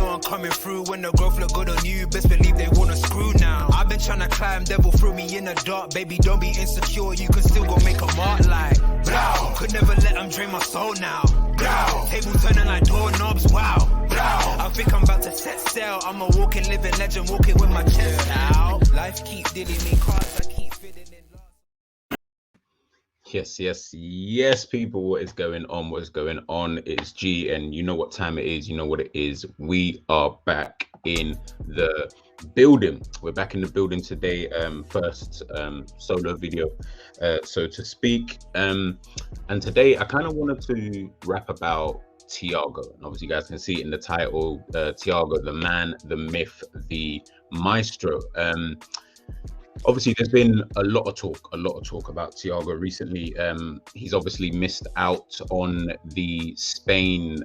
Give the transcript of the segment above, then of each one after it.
know I'm coming through. When the growth look good on you, best believe they wanna screw now. I've been trying to climb, devil threw me in the dark. Baby, don't be insecure, you can still go make a mark like blow. Could never let them drain my soul now. Blow. Table turning like doorknobs, wow. Blow. I think I'm about to set sail. I'm a walking, living legend, walking with my chest out. Life keep dealing me cards, I keep fitting in. Yes, people, what is going on? What is going on? It's G, and you know what time it is. You know what it is. We are back in the building. We're back in the building today. First solo video, so to speak. And today I kind of wanted to rap about Thiago. And obviously, you guys can see it in the title. Thiago, the man, the myth, the maestro. Obviously, there's been a lot of talk about Thiago recently. He's obviously missed out on the Spain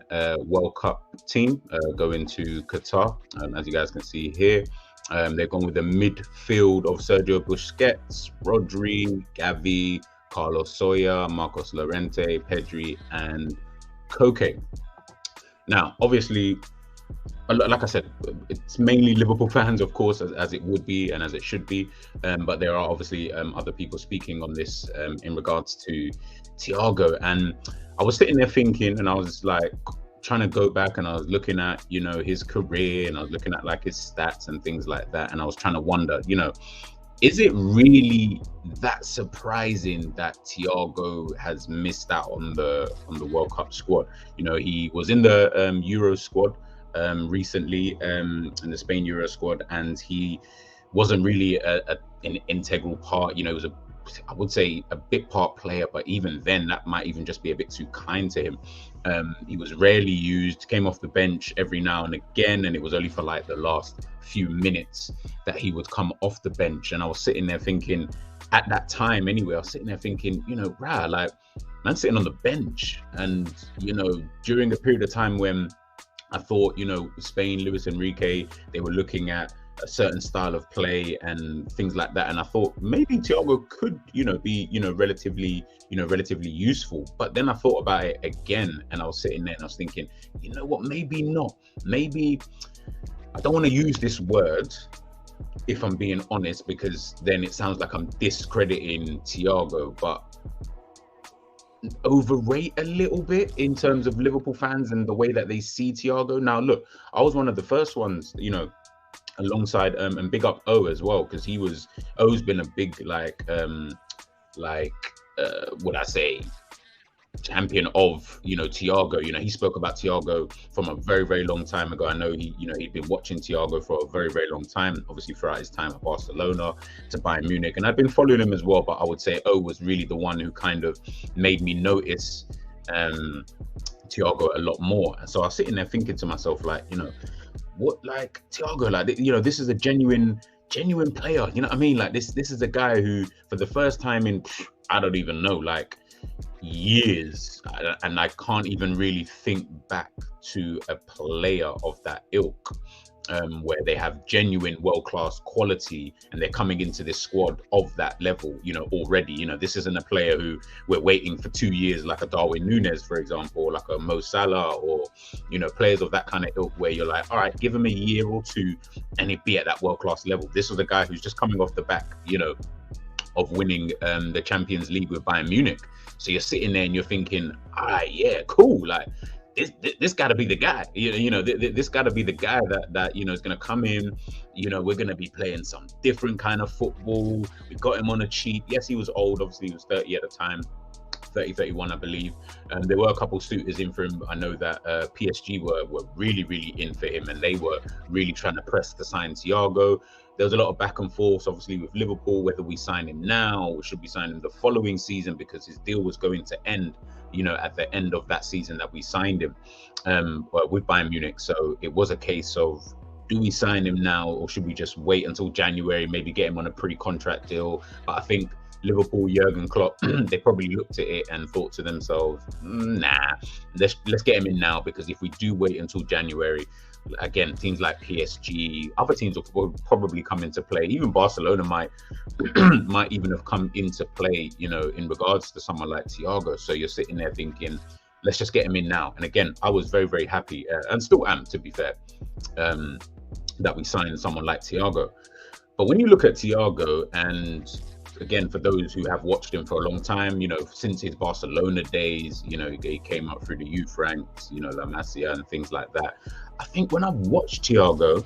World Cup team going to Qatar, as you guys can see here. They've gone with the midfield of Sergio Busquets, Rodri, Gavi, Carlos Soya, Marcos Llorente, Pedri, and Koke. Now, obviously, like I said, it's mainly Liverpool fans, of course, as it would be and as it should be. But there are obviously other people speaking on this in regards to Thiago. And I was sitting there thinking, and I was like trying to go back, and I was looking at, you know, his career, and I was looking at like his stats and things like that. And I was trying to wonder, you know, is it really that surprising that Thiago has missed out on the World Cup squad? You know, he was in the Euro squad recently, in the Spain Euro squad, and he wasn't really an integral part. You know, he was I would say a bit part player, but even then that might even just be a bit too kind to him. He was rarely used, came off the bench every now and again, and it was only for like the last few minutes that he would come off the bench. And I was sitting there thinking, at that time anyway, I was sitting there thinking, you know, like, man, sitting on the bench. And, you know, during a period of time when I thought, you know, Spain, Luis Enrique, they were looking at a certain style of play and things like that, and I thought maybe Thiago could, you know, be, you know, relatively useful. But then I thought about it again, and I was sitting there and I was thinking, you know what, maybe not. Maybe I don't want to use this word, if I'm being honest, because then it sounds like I'm discrediting Thiago, but overrate a little bit in terms of Liverpool fans and the way that they see Thiago. Now, look, I was one of the first ones, you know, alongside and big up O as well, because O's been a big would I say champion of, you know, Thiago. You know, he spoke about Thiago from a very, very long time ago. I know he'd been watching Thiago for a very, very long time, obviously throughout his time at Barcelona to Bayern Munich, and I've been following him as well. But I would say O was really the one who kind of made me notice Thiago a lot more. And so I was sitting there thinking to myself, like, you know, what, like, Thiago, like, you know, this is a genuine player, you know what I mean? Like, this is a guy who, for the first time in, I don't even know, like, years, and I can't even really think back to a player of that ilk, where they have genuine world-class quality and they're coming into this squad of that level, you know, already. You know, this isn't a player who we're waiting for 2 years, like a Darwin Núñez, for example, or like a Mo Salah, or, you know, players of that kind of ilk where you're like, all right, give him a year or two and he'd be at that world-class level. This was a guy who's just coming off the back, you know, of winning the Champions League with Bayern Munich. So you're sitting there and you're thinking, all right, yeah, cool, like, this got to be the guy, you know, this got to be the guy that you know is going to come in. You know, we're going to be playing some different kind of football. We got him on a cheap. Yes, he was old. Obviously, he was 30 at the time, 31, I believe. There were a couple suitors in for him. I know that PSG were really, really in for him, and they were really trying to press to sign Thiago. There was a lot of back and forth, obviously, with Liverpool, whether we sign him now or should we sign him the following season, because his deal was going to end, you know, at the end of that season that we signed him with Bayern Munich. So it was a case of, do we sign him now or should we just wait until January, maybe get him on a pre-contract deal? But I think Liverpool, Jurgen Klopp, they probably looked at it and thought to themselves, nah, let's get him in now, because if we do wait until January, again, teams like PSG, other teams will probably come into play. Even Barcelona might even have come into play, you know, in regards to someone like Thiago. So you're sitting there thinking, let's just get him in now. And again, I was very, very happy, and still am, to be fair, that we signed someone like Thiago. But when you look at Thiago, and again, for those who have watched him for a long time, since his Barcelona days, he came up through the youth ranks, La Masia and things like that. I think when I watched Thiago,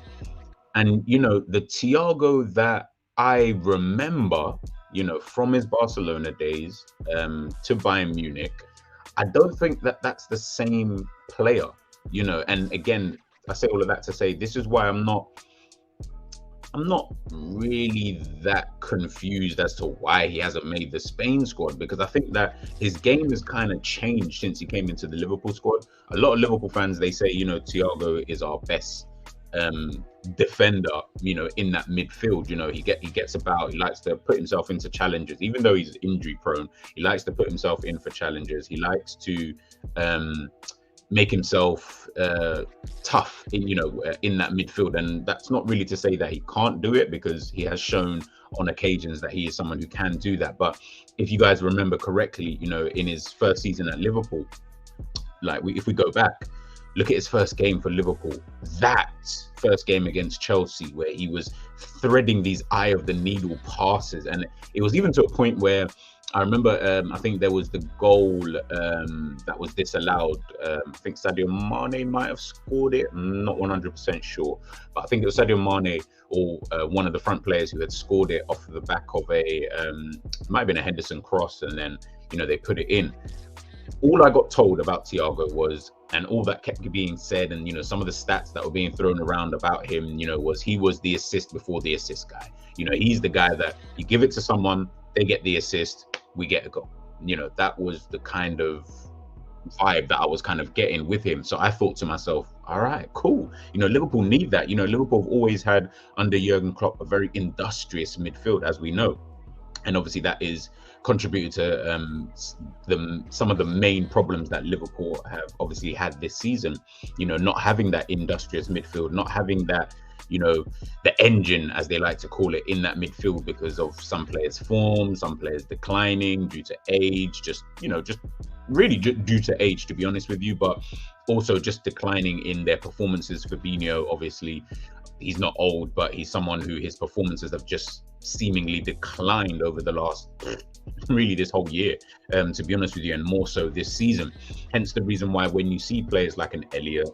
and, the Thiago that I remember, from his Barcelona days to Bayern Munich, I don't think that that's the same player, and again, I say all of that to say, this is why I'm not really that confused as to why he hasn't made the Spain squad, because I think that his game has kind of changed since he came into the Liverpool squad. A lot of Liverpool fans, they say, Thiago is our best defender, in that midfield. He gets about, he likes to put himself into challenges, even though he's injury prone. He likes to put himself in for challenges. He likes to make himself tough in that midfield, and that's not really to say that he can't do it, because he has shown on occasions that he is someone who can do that. But if you guys remember correctly, in his first season at Liverpool, if we go back, look at his first game for Liverpool, that first game against Chelsea, where he was threading these eye of the needle passes, and it was even to a point where I remember, I think there was the goal that was disallowed. I think Sadio Mane might have scored it. I'm not 100% sure, but I think it was Sadio Mane or one of the front players who had scored it off the back of might have been a Henderson cross, and then they put it in. All I got told about Thiago was, and all that kept being said, and some of the stats that were being thrown around about him, was he was the assist before the assist guy. He's the guy that you give it to someone, they get the assist, we get a goal. That was the kind of vibe that I was kind of getting with him. So I thought to myself, all right, cool. Liverpool need that. Liverpool have always had, under Jurgen Klopp, a very industrious midfield, as we know. And obviously that is contributed to some of the main problems that Liverpool have obviously had this season. Not having that industrious midfield, not having that, the engine, as they like to call it, in that midfield, because of some players' form, some players declining due to age, just really due to age, to be honest with you, but also just declining in their performances. Fabinho, obviously, he's not old, but he's someone who his performances have just seemingly declined over the last, really this whole year, to be honest with you, and more so this season. Hence the reason why when you see players like an Elliott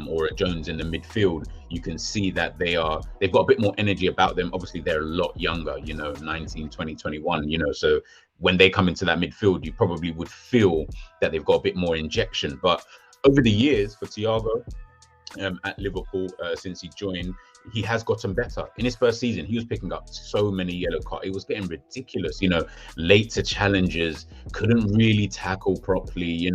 or a Jones in the midfield, you can see that they've got a bit more energy about them. Obviously they're a lot younger, 19, 20, 21, so when they come into that midfield, you probably would feel that they've got a bit more injection. But over the years for Thiago at Liverpool, since he joined, he has gotten better. In his first season, he was picking up so many yellow cards. It was getting ridiculous, late to challenges, couldn't really tackle properly,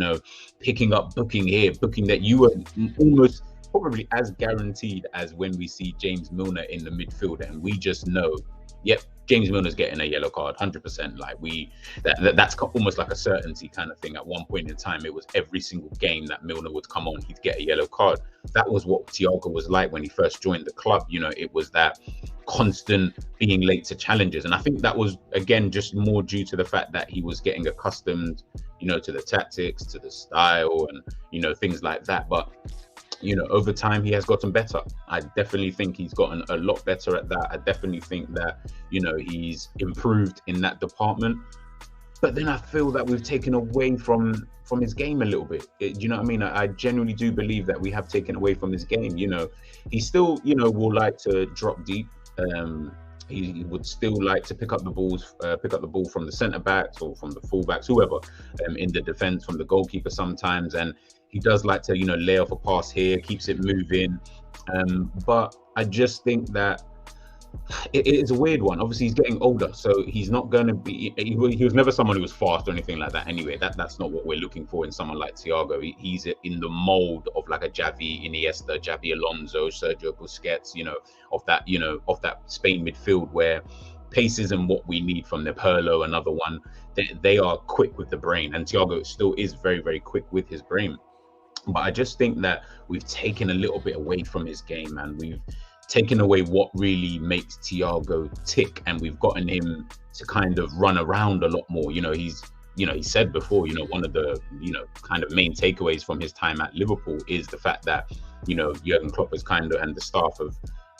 picking up booking here, booking that. You were almost probably as guaranteed as when we see James Milner in the midfield, and we just know, yep, James Milner's getting a yellow card, 100%. That's almost like a certainty kind of thing. At one point in time, it was every single game that Milner would come on, he'd get a yellow card. That was what Thiago was like when he first joined the club. It was that constant being late to challenges. And I think that was, again, just more due to the fact that he was getting accustomed, to the tactics, to the style, and, things like that. But over time, he has gotten better. I definitely think he's gotten a lot better at that. I definitely think that, he's improved in that department. But then I feel that we've taken away from his game a little bit. Do you know what I mean? I genuinely do believe that we have taken away from his game. He still, will like to drop deep. He would still like to pick up the ball from the centre backs or from the full backs, whoever, in the defence, from the goalkeeper sometimes. And he does like to, lay off a pass here, keeps it moving. But I just think that it is a weird one. Obviously, he's getting older, so he's not going to be. He was never someone who was fast or anything like that. Anyway, that's not what we're looking for in someone like Thiago. He's in the mold of like a Xavi, Iniesta, Xavi Alonso, Sergio Busquets. Of that Spain midfield where pace isn't what we need from them. Pirlo, another one. They are quick with the brain, and Thiago still is very, very quick with his brain. But I just think that we've taken a little bit away from his game, and we've taken away what really makes Thiago tick, and we've gotten him to kind of run around a lot more. He's he said before, one of the, kind of main takeaways from his time at Liverpool is the fact that, Jurgen Klopp has kind of, and the staff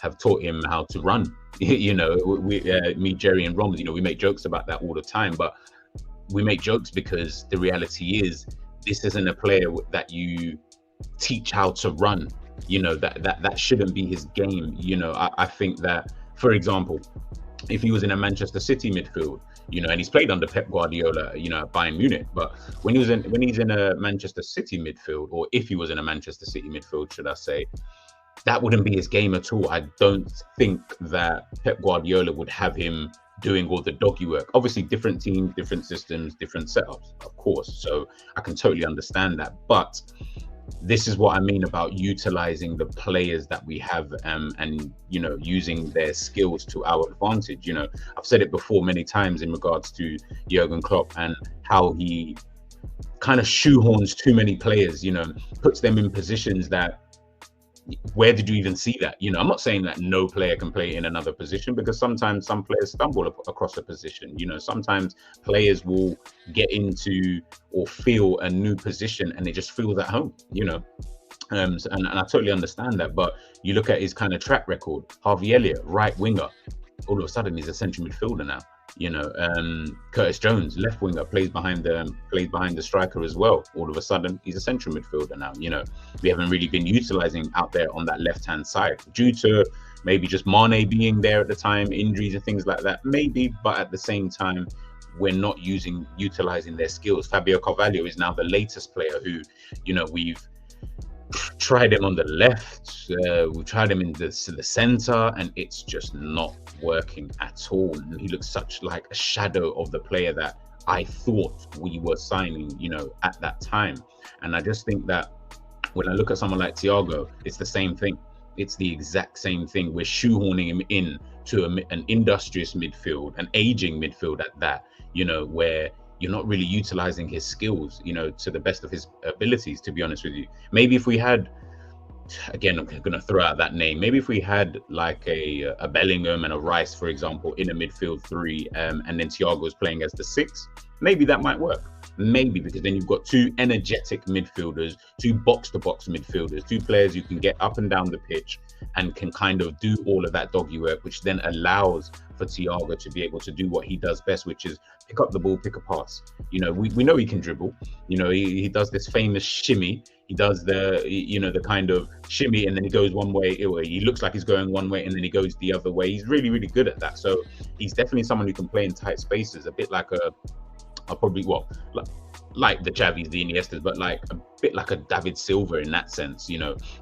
have taught him how to run. Me, Jerry and Roms, we make jokes about that all the time, but we make jokes because the reality is this isn't a player that you teach how to run. That shouldn't be his game. I think that, for example, if he was in a Manchester City midfield, and he's played under Pep Guardiola, at Bayern Munich, but when he's in a Manchester City midfield, or if he was in a Manchester City midfield, should I say, that wouldn't be his game at all. I don't think that Pep Guardiola would have him doing all the doggy work. Obviously, different teams, different systems, different setups, of course. So I can totally understand that. But this is what I mean about utilizing the players that we have, and using their skills to our advantage. I've said it before many times in regards to Jurgen Klopp and how he kind of shoehorns too many players, puts them in positions that, where did you even see that? I'm not saying that no player can play in another position, because sometimes some players stumble across a position. Sometimes players will get into or feel a new position and it just feels at home, and I totally understand that. But you look at his kind of track record, Harvey Elliott, right winger, all of a sudden he's a central midfielder now. Curtis Jones, left winger, plays behind the striker as well. All of a sudden, he's a central midfielder now. We haven't really been utilizing out there on that left-hand side due to maybe just Mane being there at the time, injuries and things like that, maybe. But at the same time, we're not utilizing their skills. Fabio Carvalho is now the latest player who, we've tried him on the left, we tried him in the center, and it's just not working at all. And he looks such like a shadow of the player that I thought we were signing, at that time. And I just think that when I look at someone like Thiago, it's the same thing. It's the exact same thing. We're shoehorning him in to an industrious midfield, an aging midfield at that, where you're not really utilizing his skills, to the best of his abilities, to be honest with you. Maybe if we had, again, I'm going to throw out that name, maybe if we had like a Bellingham and a Rice, for example, in a midfield three, and then Thiago's playing as the 6, maybe that might work. Maybe, because then you've got two energetic midfielders, two box-to-box midfielders, two players who can get up and down the pitch and can kind of do all of that doggy work, which then allows for Thiago to be able to do what he does best, which is pick up the ball, pick a pass. We know he can dribble. He does this famous shimmy. He does the kind of shimmy, and then he goes one way. He looks like he's going one way, and then he goes the other way. He's really, really good at that. So he's definitely someone who can play in tight spaces, a bit like like the Xavis, the Iniestas, but like a bit like a David Silva in that sense.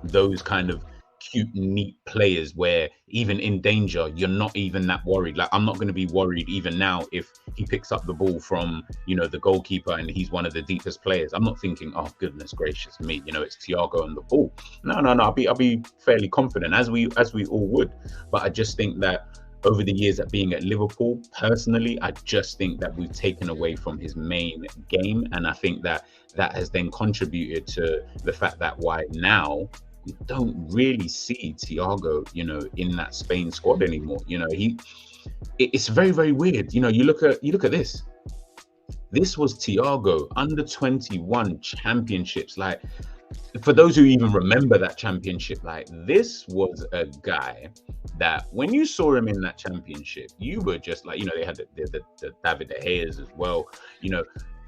Those kind of cute, neat players where even in danger, you're not even that worried. Like, I'm not going to be worried even now if he picks up the ball from, the goalkeeper and he's one of the deepest players. I'm not thinking, oh, goodness gracious me, it's Thiago on the ball. No. I'll be fairly confident, as we all would. But I just think that over the years at being at Liverpool, personally, I just think that we've taken away from his main game. And I think that has then contributed to the fact that why now we don't really see Thiago, in that Spain squad anymore. It's very, very weird. You look at this. This was Thiago under 21 championships. Like, for those who even remember that championship, like, this was a guy that when you saw him in that championship, you were just like, they had the David De Gea's as well.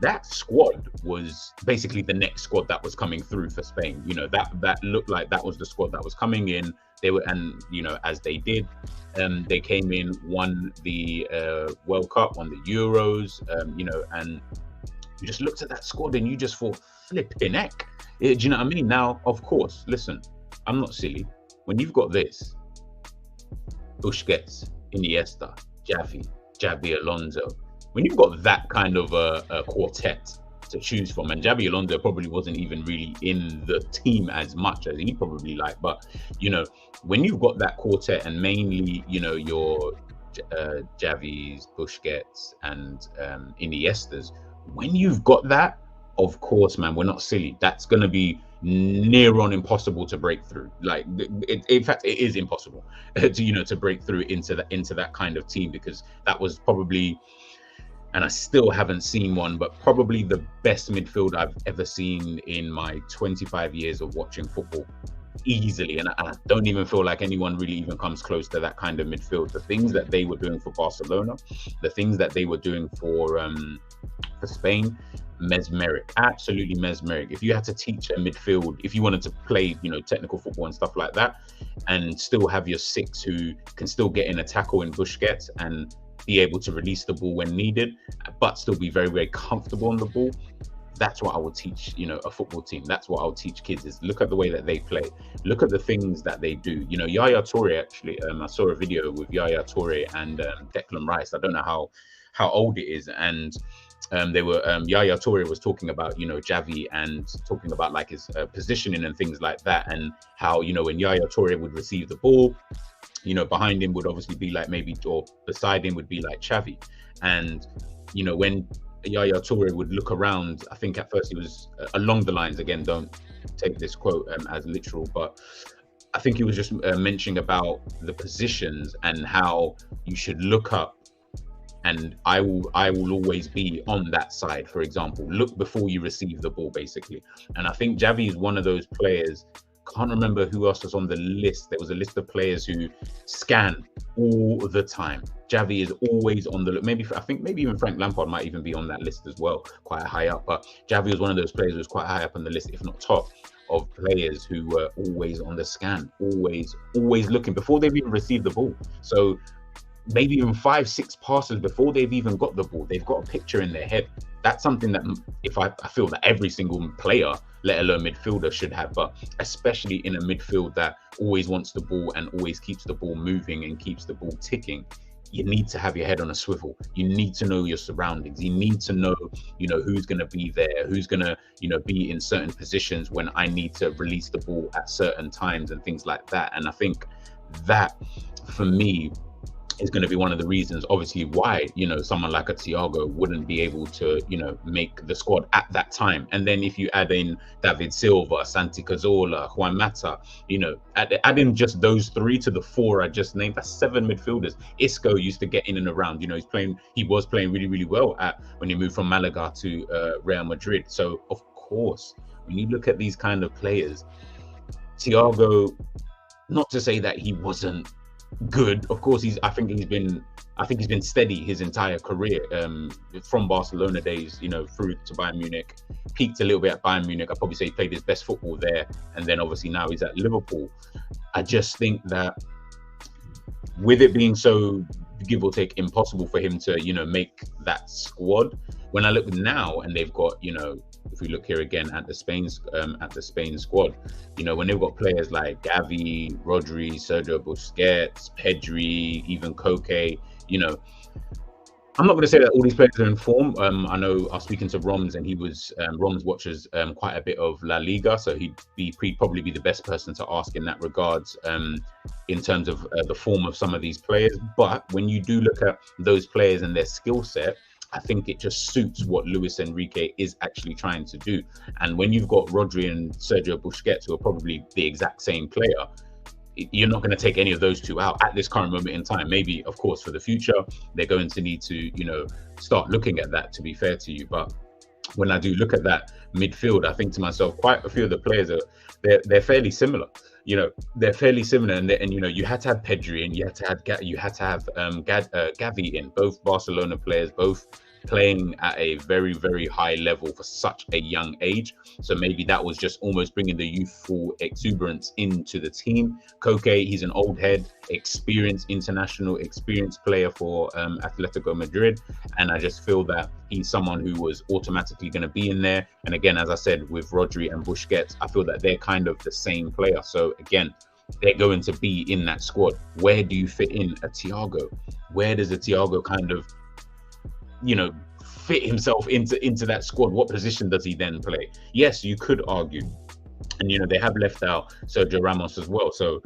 That squad was basically the next squad that was coming through for Spain. That looked like that was the squad that was coming in. They were, and as they did, they came in, won the World Cup, won the Euros, and you just looked at that squad and you just thought, flipping heck. Do you know what I mean? Now, of course, listen, I'm not silly. When you've got this, Busquets, Iniesta, Xavi Alonso, when you've got that kind of a quartet to choose from, and Xavi Alonso probably wasn't even really in the team as much as he probably liked, but when you've got that quartet and mainly your Xavis, Busquets, and Iniestas, when you've got that, of course, man, we're not silly. That's going to be near on impossible to break through. Like, in fact, it is impossible to break through into that kind of team, because that was probably and I still haven't seen one, but probably the best midfield I've ever seen in my 25 years of watching football, easily. And I don't even feel like anyone really even comes close to that kind of midfield. The things that they were doing for Barcelona, the things that they were doing for Spain, mesmeric, absolutely mesmeric. If you had to teach a midfield, if you wanted to play, technical football and stuff like that, and still have your six who can still get in a tackle in Busquets and be able to release the ball when needed, but still be very, very comfortable on the ball. That's what I would teach, a football team. That's what I'll teach kids, is look at the way that they play. Look at the things that they do. Yaya Toure, actually, I saw a video with Yaya Toure and Declan Rice. I don't know how old it is. And they were, Yaya Toure was talking about, Javi, and talking about like his positioning and things like that. And how, when Yaya Toure would receive the ball, behind him would obviously be like maybe, or beside him would be like Xavi. And, when Yaya Toure would look around, I think at first he was along the lines, again, don't take this quote as literal, but I think he was just mentioning about the positions and how you should look up, and I will always be on that side. For example, look before you receive the ball, basically. And I think Xavi is one of those players. Can't remember who else was on the list. There was a list of players who scan all the time. Xavi is always on the look. I think maybe even Frank Lampard might even be on that list as well, quite high up. But Xavi was one of those players who was quite high up on the list, if not top, of players who were always on the scan, always looking before they've even received the ball. So maybe even 5-6 passes before they've even got the ball, they've got a picture in their head. That's something that I feel that every single player, let alone midfielder, should have, but especially in a midfield that always wants the ball and always keeps the ball moving and keeps the ball ticking. You need to have your head on a swivel. You need to know your surroundings. You need to know, who's going to be there, who's going to, be in certain positions when I need to release the ball at certain times and things like that. And I think that, for me, is going to be one of the reasons, obviously, why someone like a Thiago wouldn't be able to make the squad at that time. And then if you add in David Silva, Santi Cazorla, Juan Mata, add in just those three to the four I just named, that's 7 midfielders. Isco used to get in and around. He was playing really, really well when he moved from Malaga to Real Madrid. So of course, when you look at these kind of players, Thiago, not to say that he wasn't good, of course, I think he's been steady his entire career, from Barcelona days, through to Bayern Munich. Peaked a little bit at Bayern Munich. I'd probably say he played his best football there, and then obviously now he's at Liverpool. I just think that with it being so, give or take, impossible for him to make that squad, when I look now and they've got, if we look here again at the Spain squad, when they've got players like Gavi, Rodri, Sergio Busquets, Pedri, even Koke, I'm not going to say that all these players are in form. I know I was speaking to Roms, and Roms watches quite a bit of La Liga, so he'd probably be the best person to ask in that regards, in terms of the form of some of these players. But when you do look at those players and their skill set, I think it just suits what Luis Enrique is actually trying to do. And when you've got Rodri and Sergio Busquets, who are probably the exact same player, you're not going to take any of those two out at this current moment in time. Maybe, of course, for the future, they're going to need to, start looking at that, to be fair to you. But when I do look at that midfield, I think to myself, quite a few of the players they're fairly similar. They're fairly similar, and you had to have Pedri, and you had to have Gavi in, both Barcelona players, both playing at a very, very high level for such a young age. So maybe that was just almost bringing the youthful exuberance into the team. Koke, he's an old head, international experienced player for Atletico Madrid, and I just feel that he's someone who was automatically going to be in there. And again, as I said, with Rodri and Busquets, I feel that they're kind of the same player. So again, they're going to be in that squad. Where do you fit in a Thiago? Where does a Thiago kind of fit himself into that squad? What position does he then play? Yes, you could argue, and they have left out Sergio Ramos as well, so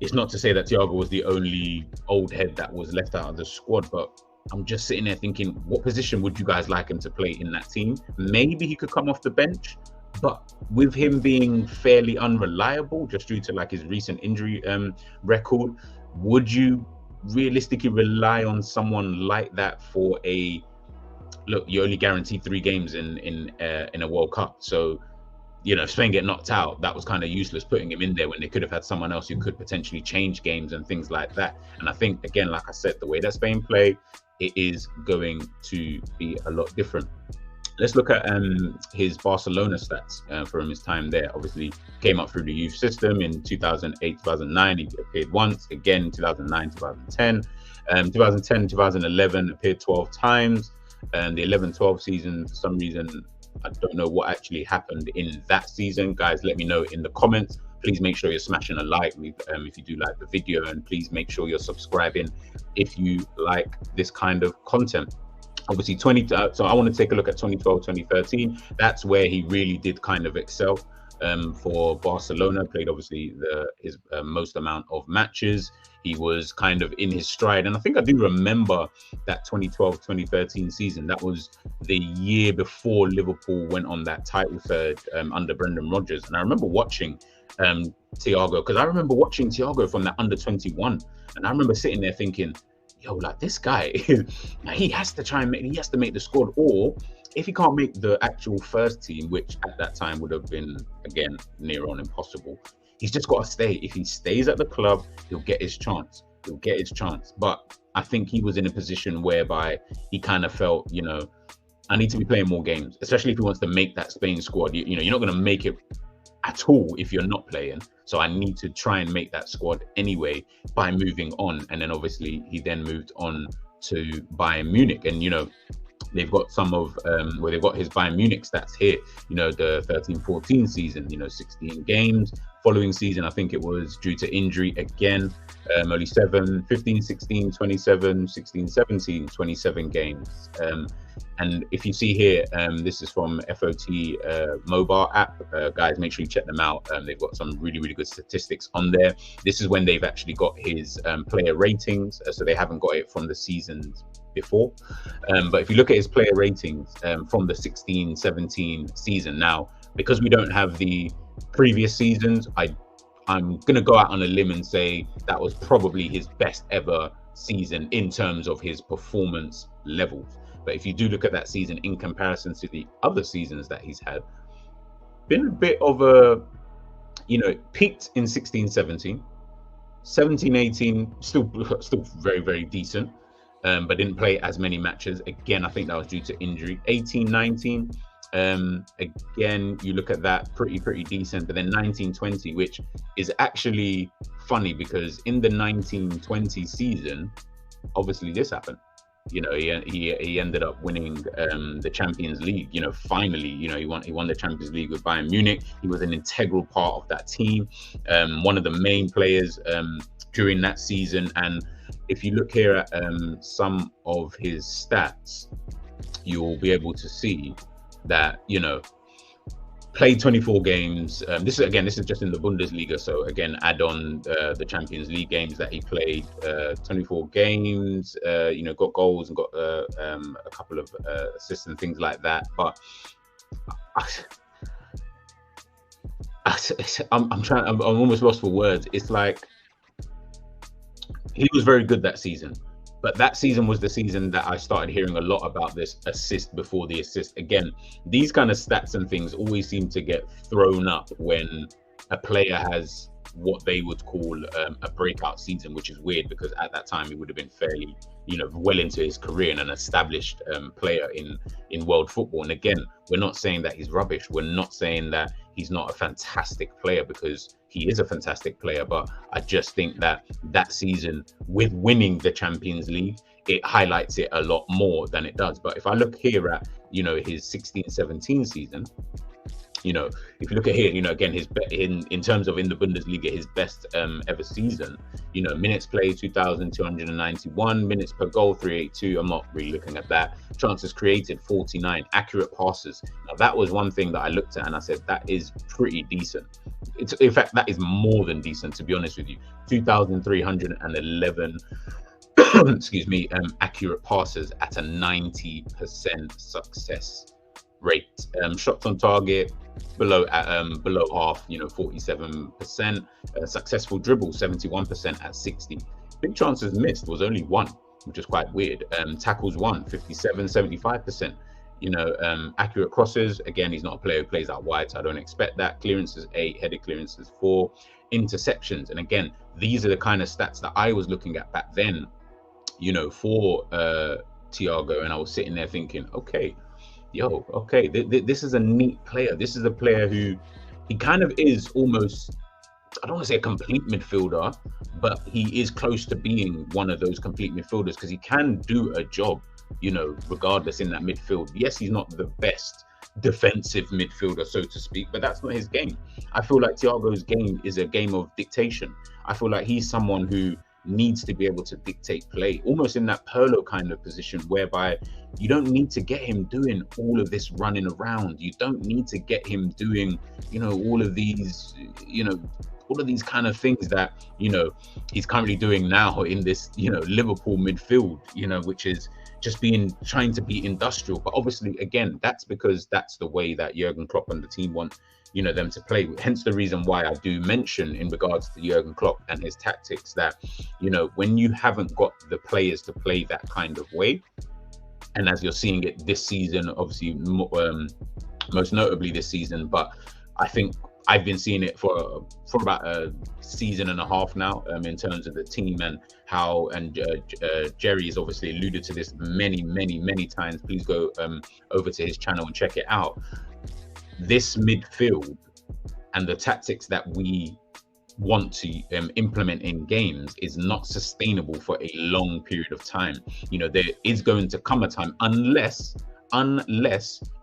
it's not to say that Thiago was the only old head that was left out of the squad, but I'm just sitting there thinking, what position would you guys like him to play in that team? Maybe he could come off the bench, but with him being fairly unreliable just due to like his recent injury record, would you realistically rely on someone like that for a look, you only guaranteed 3 games in a World Cup, so if Spain get knocked out, that was kind of useless putting him in there when they could have had someone else who could potentially change games and things like that. And I think, again, like I said, the way that Spain play, it is going to be a lot different. Let's look at his Barcelona stats from his time there. Obviously, came up through the youth system in 2008, 2009. He appeared once, again in 2009, 2010. 2010, 2011, appeared 12 times. The 11-12 season, for some reason, I don't know what actually happened in that season. Guys, let me know in the comments. Please make sure you're smashing a like if you do like the video, and please make sure you're subscribing if you like this kind of content. Obviously, so I want to take a look at 2012, 2013. That's where he really did kind of excel for Barcelona. Played obviously his most amount of matches. He was kind of in his stride, and I think I do remember that 2012, 2013 season. That was the year before Liverpool went on that title third under Brendan Rodgers, and I remember watching Thiago, because I remember watching Thiago from that under 21, and I remember sitting there thinking, yo, like, this guy, he has to make the squad, or if he can't make the actual first team, which at that time would have been, again, near on impossible, he's just got to stay. If he stays at the club, he'll get his chance. But I think he was in a position whereby he kind of felt, I need to be playing more games, especially if he wants to make that Spain squad. You're not going to make it at all if you're not playing. So I need to try and make that squad anyway by moving on. And then obviously he then moved on to Bayern Munich, and they've got some of they've got his Bayern Munich stats here. The 13-14 season, 16 games. Following season, I think it was due to injury again, only 15-16, 27, 16-17, 27 games. And if you see here, this is from FOT mobile app. Guys, make sure you check them out. They've got some really, really good statistics on there. This is when they've actually got his player ratings, so they haven't got it from the seasons before. But if you look at his player ratings from the 16-17 season, now, because we don't have the previous seasons, I'm going to go out on a limb and say that was probably his best ever season in terms of his performance levels. But if you do look at that season in comparison to the other seasons that he's had, been a bit of a, peaked in 16-17, 17-18, still very, very decent, but didn't play as many matches. Again, I think that was due to injury. 18-19, again, you look at that, pretty decent. But then 19-20, which is actually funny, because in the 19-20 season, obviously this happened. He ended up winning the Champions League. Finally, he won the Champions League with Bayern Munich. He was an integral part of that team, one of the main players during that season. And if you look here at some of his stats, you'll be able to see that, played 24 games. This is just in the Bundesliga. So again, add on the Champions League games that he played. 24 games. Got goals and got a couple of assists and things like that. But I'm almost lost for words. It's like, he was very good that season. But that season was the season that I started hearing a lot about this assist before the assist. Again, these kind of stats and things always seem to get thrown up when a player has what they would call a breakout season, which is weird, because at that time he would have been fairly, well into his career and an established player in world football. And again, we're not saying that he's rubbish. We're not saying that he's not a fantastic player, because he is a fantastic player. But I just think that season, with winning the Champions League, it highlights it a lot more than it does. But if I look here at, his 16-17 season, if you look at here, again, his in terms of in the Bundesliga, his best ever season, minutes played 2,291, minutes per goal 382. I'm not really looking at that. Chances created 49, accurate passes. Now that was one thing that I looked at and I said that is pretty decent. In fact, that is more than decent, to be honest with you. 2,311 excuse me, accurate passes at a 90% success rate. Shots on target below half, 47%. Successful dribble 71% at 60. Big chances missed was only one. which is quite weird. Tackles won 57, 75%. Accurate crosses. Again, he's not a player who plays out wide, so I don't expect that. Clearances 8, headed clearances 4, interceptions. And again, these are the kind of stats that I was looking at back then, for Thiago, and I was sitting there thinking, okay, this is a neat player. This is a player who he kind of is almost, I don't want to say a complete midfielder, but he is close to being one of those complete midfielders because he can do a job, regardless in that midfield. Yes, he's not the best defensive midfielder, so to speak, but that's not his game. I feel like Thiago's game is a game of dictation. I feel like he's someone who needs to be able to dictate play, almost in that Pirlo kind of position, whereby you don't need to get him doing all of this running around. You don't need to get him doing, all of these kind of things that, he's currently doing now in this, Liverpool midfield, which is just trying to be industrial. But obviously, again, that's because that's the way that Jurgen Klopp and the team want, them to play. Hence the reason why I do mention in regards to Jurgen Klopp and his tactics that, when you haven't got the players to play that kind of way, and as you're seeing it this season, obviously, most notably this season, but I think I've been seeing it for about a season and a half now, in terms of the team and how, and Jerry has obviously alluded to this many, many, many times. Please go over to his channel and check it out. This midfield and the tactics that we want to implement in games is not sustainable for a long period of time. There is going to come a time, unless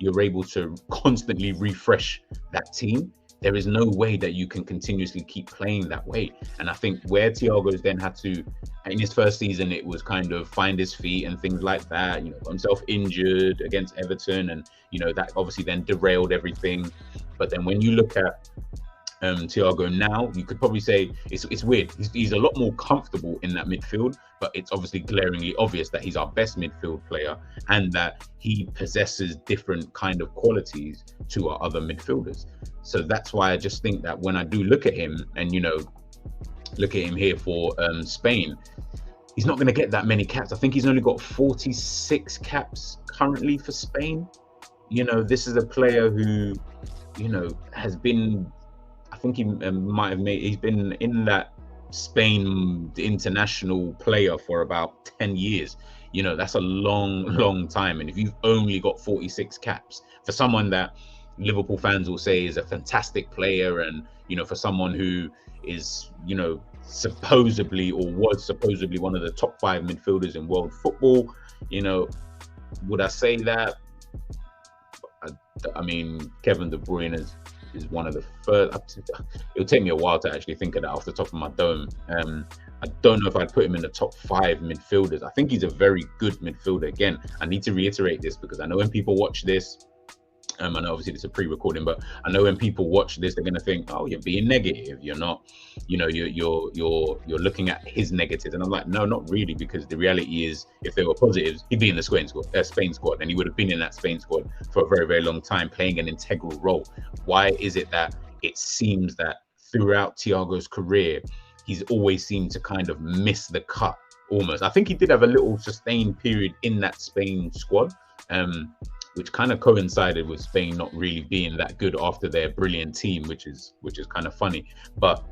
you're able to constantly refresh that team, there is no way that you can continuously keep playing that way. And I think where Thiago's then had to, in his first season, it was kind of find his feet and things like that, got himself injured against Everton, and that obviously then derailed everything. But then when you look at Thiago now, you could probably say it's weird. He's a lot more comfortable in that midfield, but it's obviously glaringly obvious that he's our best midfield player and that he possesses different kind of qualities to our other midfielders. So that's why I just think that when I do look at him and, look at him here for Spain, he's not going to get that many caps. I think he's only got 46 caps currently for Spain. This is a player who, has been, I think he's been in that Spain international player for about 10 years. That's a long time. And if you've only got 46 caps, for someone that Liverpool fans will say is a fantastic player, and, for someone who is, supposedly or was supposedly one of the top 5 midfielders in world football, would I say that? I mean, Kevin De Bruyne is one of the first. It'll take me a while to actually think of that off the top of my dome. I don't know if I'd put him in the top 5 midfielders. I think he's a very good midfielder. Again, I need to reiterate this because I know when people watch this, I know obviously it's a pre-recording, but I know when people watch this, they're going to think, oh, you're being negative. You're not, you're looking at his negatives. And I'm like, no, not really, because the reality is, if there were positives, he'd be in the Spain squad, and he would have been in that Spain squad for a very, very long time, playing an integral role. Why is it that it seems that throughout Thiago's career, he's always seemed to kind of miss the cut almost? I think he did have a little sustained period in that Spain squad, which kind of coincided with Spain not really being that good after their brilliant team, which is kind of funny. But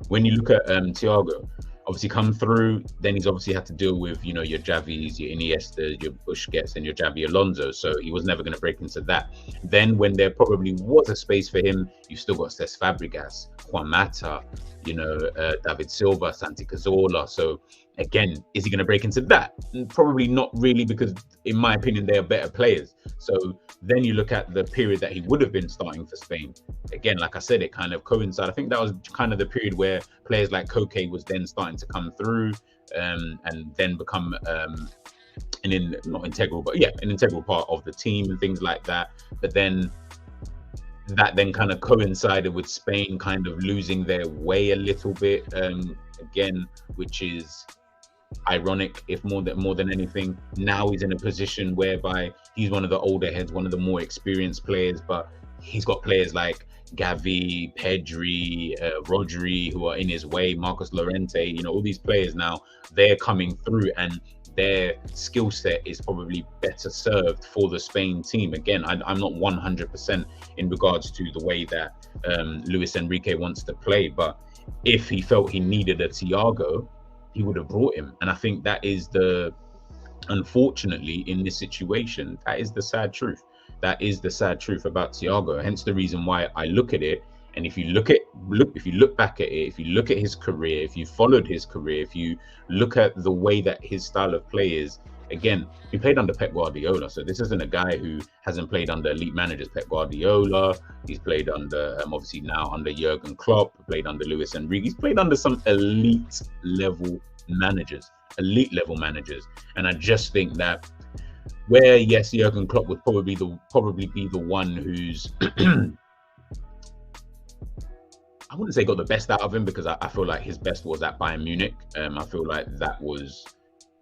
when you look at Thiago, obviously come through, then he's obviously had to deal with, your Javis, your Iniestas, your Busquets, and your Xabi Alonso. So he was never going to break into that. Then when there probably was a space for him, you've still got Cesc Fabregas, Juan Mata, David Silva, Santi Cazorla. So again, is he going to break into that? Probably not really, because in my opinion, they are better players. So then you look at the period that he would have been starting for Spain. Again, like I said, it kind of coincided. I think that was kind of the period where players like Koke was then starting to come through, and then become an integral part of the team and things like that. But then that then kind of coincided with Spain kind of losing their way a little bit, again, which is ironic, if more than anything. Now he's in a position whereby he's one of the older heads, one of the more experienced players, but he's got players like Gavi, Pedri, Rodri, who are in his way, Marcos Llorente, you know, all these players now, they're coming through and their skill set is probably better served for the Spain team. Again, I'm not 100% in regards to the way that Luis Enrique wants to play, but if he felt he needed a Thiago, he would have brought him. And I think that is unfortunately, in this situation, that is the sad truth. That is the sad truth about Thiago. Hence the reason why I look at it. And if you look back at it, if you look at his career, if you followed his career, if you look at the way that his style of play is, again, he played under Pep Guardiola. So this isn't a guy who hasn't played under elite managers. Pep Guardiola, he's played under, obviously now under Jurgen Klopp, played under Luis Enrique. He's played under some elite level managers. And I just think that where, yes, Jurgen Klopp would probably be the one who's I wouldn't say got the best out of him, because I feel like his best was at Bayern Munich. I feel like that was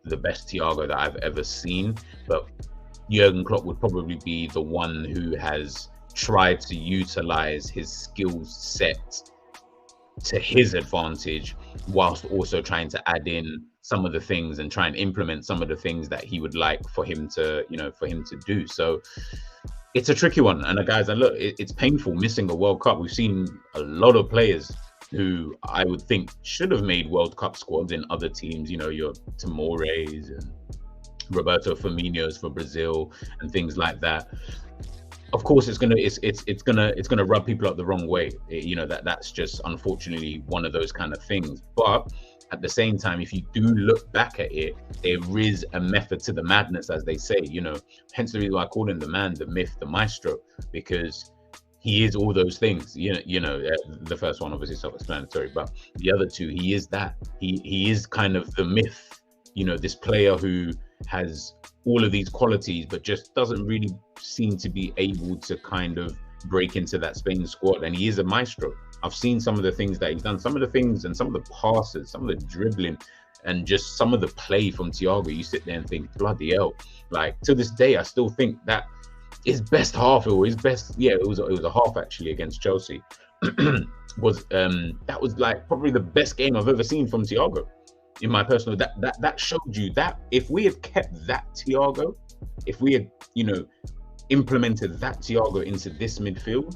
the best Thiago that I've ever seen. But Jurgen Klopp would probably be the one who has tried to utilize his skill set to his advantage, whilst also trying to add in some of the things and try and implement some of the things that he would like for him to, do. So it's a tricky one. And guys, and look, it's painful missing a World Cup. We've seen a lot of players who I would think should have made World Cup squads in other teams, you know, your Tomores and Roberto Firmino's for Brazil and things like that. Of course, it's gonna rub people up the wrong way. That's just unfortunately one of those kind of things. But at the same time, if you do look back at it, there is a method to the madness, as they say. Hence the reason why I call him the man, the myth, the maestro, because he is all those things. The first one obviously self-explanatory, but the other two, he is that. He is kind of the myth. This player who has all of these qualities, but just doesn't really seem to be able to kind of break into that Spain squad. And he is a maestro. I've seen some of the things that he's done, some of the things and some of the passes, some of the dribbling, and just some of the play from Thiago. You sit there and think, bloody hell. Like, to this day, I still think that his best half, or his best, it was a half actually against Chelsea, that was like probably the best game I've ever seen from Thiago. In my personal, that showed you that if we had kept that Thiago, if we had, implemented that Thiago into this midfield,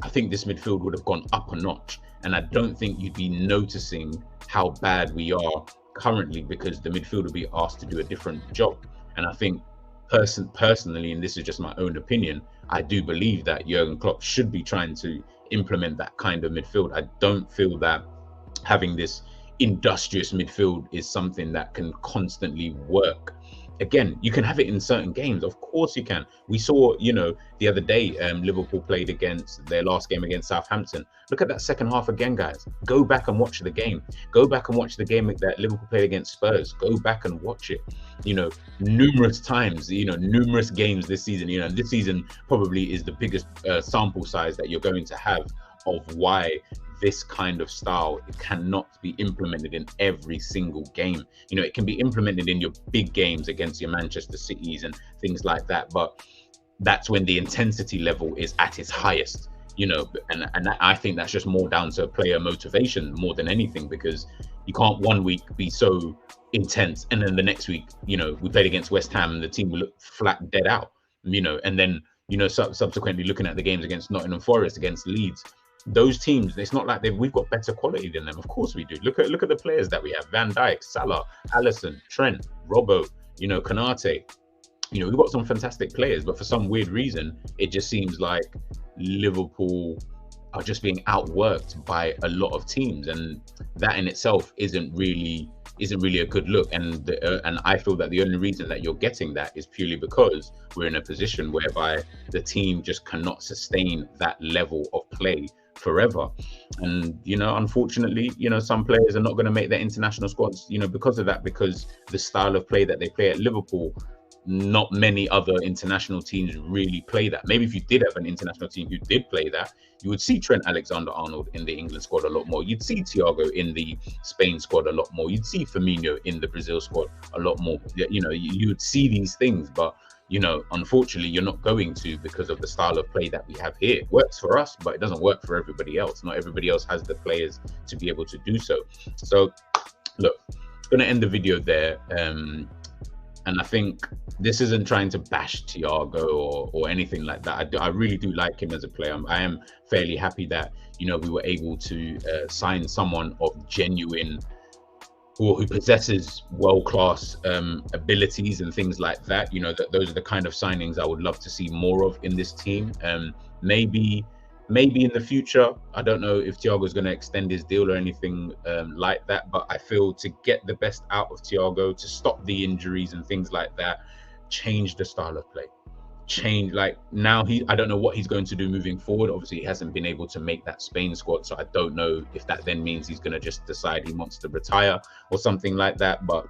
I think this midfield would have gone up a notch. And I don't think you'd be noticing how bad we are currently, because the midfield will be asked to do a different job. And I think personally, and this is just my own opinion, I do believe that Jurgen Klopp should be trying to implement that kind of midfield. I don't feel that having this industrious midfield is something that can constantly work. Again, you can have it in certain games. Of course you can. We saw, the other day, Liverpool played against their last game against Southampton. Look at that second half again, guys. Go back and watch the game. Go back and watch the game that Liverpool played against Spurs. Go back and watch it. Numerous times, numerous games this season. This season probably is the biggest sample size that you're going to have of why this kind of style cannot be implemented in every single game. It can be implemented in your big games against your Manchester Cities and things like that, but that's when the intensity level is at its highest, and I think that's just more down to player motivation more than anything, because you can't one week be so intense and then the next week, we played against West Ham and the team will look flat dead out, and then, subsequently looking at the games against Nottingham Forest, against Leeds, those teams, it's not like we've got better quality than them. Of course we do. Look at the players that we have: Van Dijk, Salah, Alisson, Trent, Robbo, Konate. We've got some fantastic players, but for some weird reason, it just seems like Liverpool are just being outworked by a lot of teams, and that in itself isn't really a good look. And I feel that the only reason that you're getting that is purely because we're in a position whereby the team just cannot sustain that level of play forever. And unfortunately, some players are not going to make their international squads, because of that, because the style of play that they play at Liverpool, not many other international teams really play that. Maybe if you did have an international team who did play that, you would see Trent Alexander-Arnold in the England squad a lot more. You'd see Thiago in the Spain squad a lot more. You'd see Firmino in the Brazil squad a lot more. You would see these things, but you know, unfortunately, you're not going to, because of the style of play that we have here. It works for us, but it doesn't work for everybody else. Not everybody else has the players to be able to do so. So, look, I'm going to end the video there. And I think this isn't trying to bash Thiago or anything like that. I really do like him as a player. I am fairly happy that, you know, we were able to sign someone of genuine, or who possesses world-class abilities and things like that. You know, those are the kind of signings I would love to see more of in this team. Maybe in the future, I don't know if Thiago's going to extend his deal or anything like that, but I feel to get the best out of Thiago, to stop the injuries and things like that, change the style of play. Change, like, now I don't know what he's going to do moving forward. Obviously, he hasn't been able to make that Spain squad, so I don't know if that then means he's going to just decide he wants to retire or something like that. But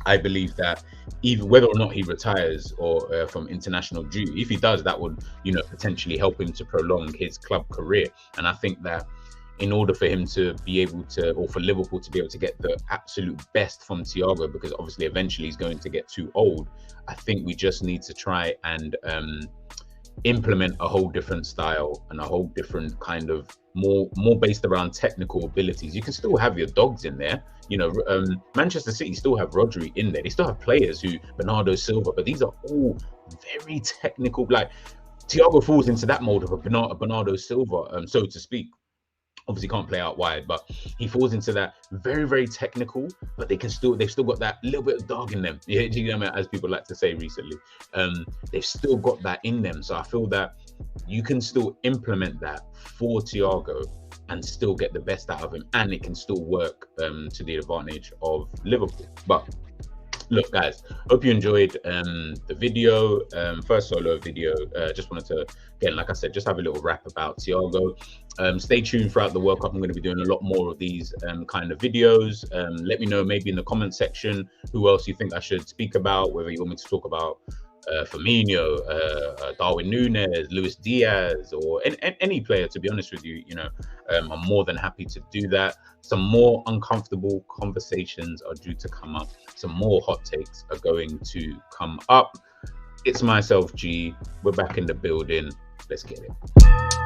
I believe that even whether or not he retires or from international duty, if he does, that would, you know, potentially help him to prolong his club career. And I think that in order for him to be able to, or for Liverpool to be able to get the absolute best from Thiago, because obviously eventually he's going to get too old, I think we just need to try and implement a whole different style and a whole different kind of more based around technical abilities. You can still have your dogs in there. You know, Manchester City still have Rodri in there. They still have players who, Bernardo Silva, but these are all very technical. Like, Thiago falls into that mold of a Bernardo Silva, so to speak. Obviously can't play out wide, but he falls into that very, very technical, but they've still got that little bit of dog in them. Yeah, do you know what I mean? As people like to say recently, they've still got that in them. So I feel that you can still implement that for Thiago and still get the best out of him, and it can still work to the advantage of Liverpool. But look, guys, hope you enjoyed the video, first solo video. Just wanted to, again, like I said, just have a little rap about Thiago. Stay tuned throughout the World Cup. I'm going to be doing a lot more of these kind of videos. Let me know maybe in the comment section who else you think I should speak about, whether you want me to talk about Firmino, Darwin Núñez, Luis Diaz, or any player, to be honest with you. You know, I'm more than happy to do that. Some more uncomfortable conversations are due to come up. Some more hot takes are going to come up. It's myself, G. We're back in the building. Let's get it.